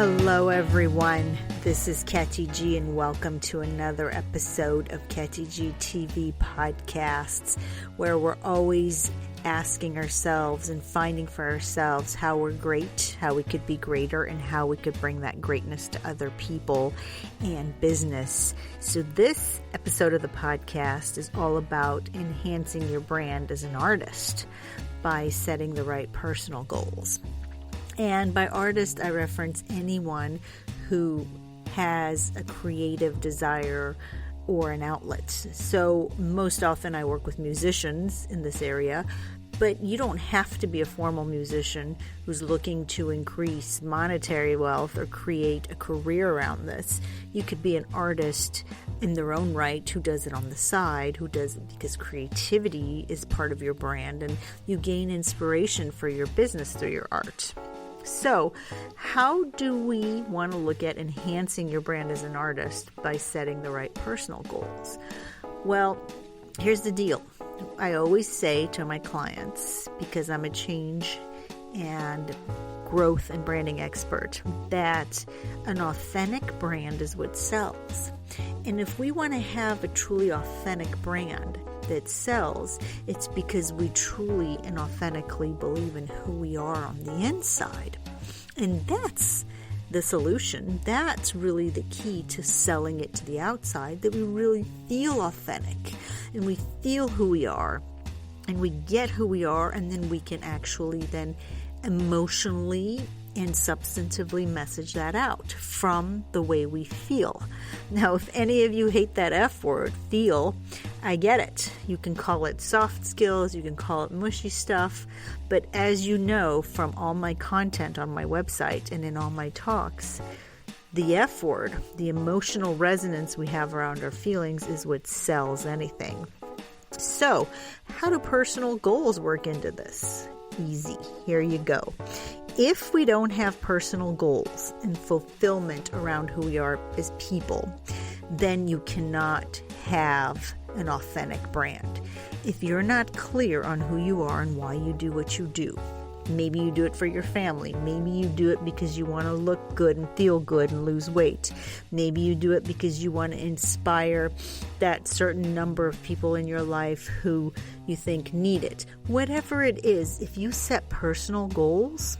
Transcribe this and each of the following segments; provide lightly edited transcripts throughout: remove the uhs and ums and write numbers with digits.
Hello everyone, this is Katy G and welcome to another episode of Katy G TV Podcasts, where we're always asking ourselves and finding for ourselves how we're great, how we could be greater, and how we could bring that greatness to other people and business. So this episode of the podcast is all about enhancing your brand as an artist by setting the right personal goals. And by artist, I reference anyone who has a creative desire or an outlet. So most often I work with musicians in this area, but you don't have to be a formal musician who's looking to increase monetary wealth or create a career around this. You could be an artist in their own right who does it on the side, who does it because creativity is part of your brand and you gain inspiration for your business through your art. So, how do we want to look at enhancing your brand as an artist by setting the right personal goals? Well, here's the deal. I always say to my clients, because I'm a change and growth and branding expert, that an authentic brand is what sells. And if we want to have a truly authentic brand that sells, it's because we truly and authentically believe in who we are on the inside. And that's the solution. That's really the key to selling it to the outside, that we really feel authentic and we feel who we are and we get who we are, and then we can actually then emotionally and substantively message that out from the way we feel. Now, if any of you hate that F word, feel, I get it. You can call it soft skills, you can call it mushy stuff, but as you know from all my content on my website and in all my talks, the F word, the emotional resonance we have around our feelings, is what sells anything. So, how do personal goals work into this? Easy. Here you go. If we don't have personal goals and fulfillment around who we are as people, then you cannot have an authentic brand. If you're not clear on who you are and why you do what you do, maybe you do it for your family. Maybe you do it because you want to look good and feel good and lose weight. Maybe you do it because you want to inspire that certain number of people in your life who you think need it. Whatever it is, if you set personal goals,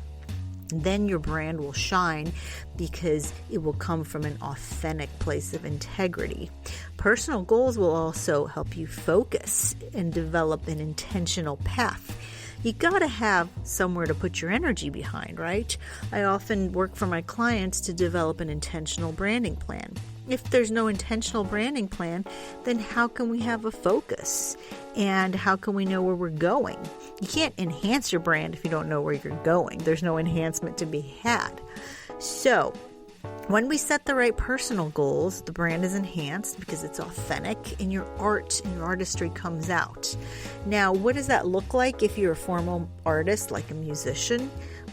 then your brand will shine because it will come from an authentic place of integrity. Personal goals will also help you focus and develop an intentional path. You gotta have somewhere to put your energy behind, right? I often work for my clients to develop an intentional branding plan. If there's no intentional branding plan, then how can we have a focus? And how can we know where we're going? You can't enhance your brand if you don't know where you're going. There's no enhancement to be had. So, when we set the right personal goals, the brand is enhanced because it's authentic and your art and your artistry comes out. Now, what does that look like if you're a formal artist, like a musician?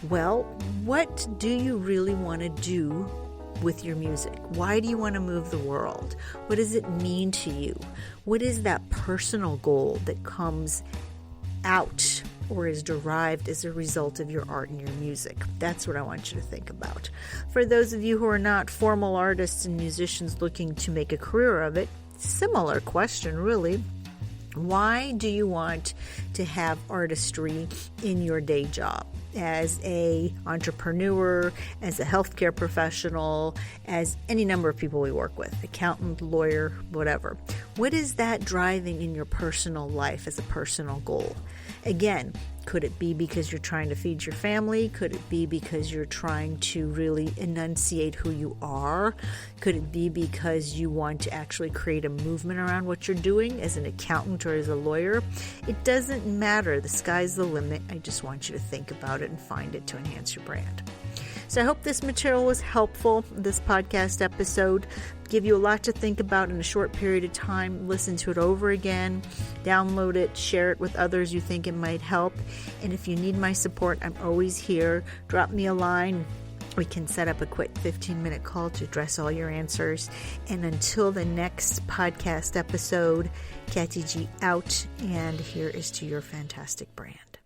Well, what do you really want to do with your music? Why do you want to move the world? What does it mean to you? What is that personal goal that comes out or is derived as a result of your art and your music? That's what I want you to think about. For those of you who are not formal artists and musicians looking to make a career of it, similar question really. Why do you want to have artistry in your day job? As a entrepreneur, as a healthcare professional, as any number of people we work with, accountant, lawyer, whatever. What is that driving in your personal life as a personal goal? Again, could it be because you're trying to feed your family? Could it be because you're trying to really enunciate who you are? Could it be because you want to actually create a movement around what you're doing as an accountant or as a lawyer? It doesn't matter. The sky's the limit. I just want you to think about it and find it to enhance your brand. So I hope this material was helpful, this podcast episode. Give you a lot to think about in a short period of time. Listen to it over again, download it, share it with others you think it might help. And if you need my support, I'm always here. Drop me a line. We can set up a quick 15-minute call to address all your answers. And until the next podcast episode, Katy G out, and here is to your fantastic brand.